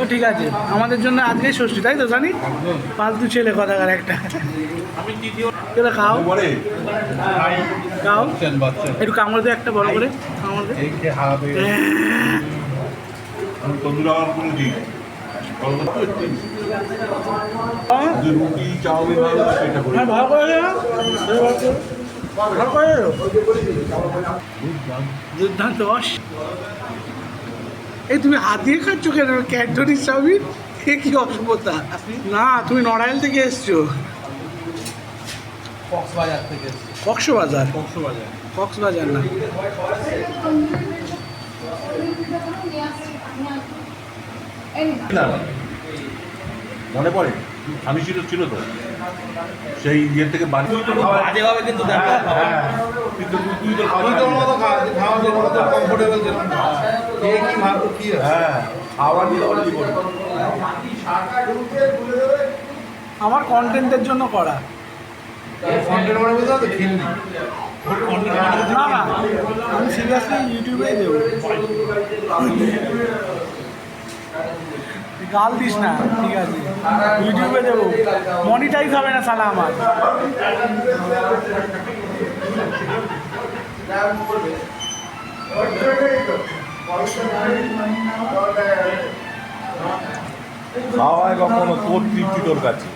ও ঠিক আছে, আমাদের জন্য আজকেই ষষ্ঠী, তাই তো জানি? ফালতু ছেলে কথাকার একটা। এটা খাও খাও, একটু কামড় দে একটা বড় করে, কামড় দে। ভালো করে দুর্দান্ত রস। এই তুমি হাত দিয়ে খাচ্ছ কেন ক্যান্টনির চাউমিন? এ কি অসভ্যতা! না, তুমি নড়াইল থেকে এসছো। কক্সবাজার থেকে। কক্সবাজার? কক্সবাজার না। মনে পড়ে আমি ছিল তো সেই ইয়ে থেকে বাড়ি বাজে হবে কিন্তু কিন্তু তুই তো কমফোর্টেবল হ্যাঁ আবার আমার কন্টেন্টের জন্য করা। না না, আমি সিরিয়াসলি ইউটিউবেই দেবো। গাল দিস না, ঠিক আছে? ইউটিউবে দেবো, মনিটাইজ হবে না শালা আমার। খাওয়ায় কখনো তোর তৃপ্তি তোর কাছে।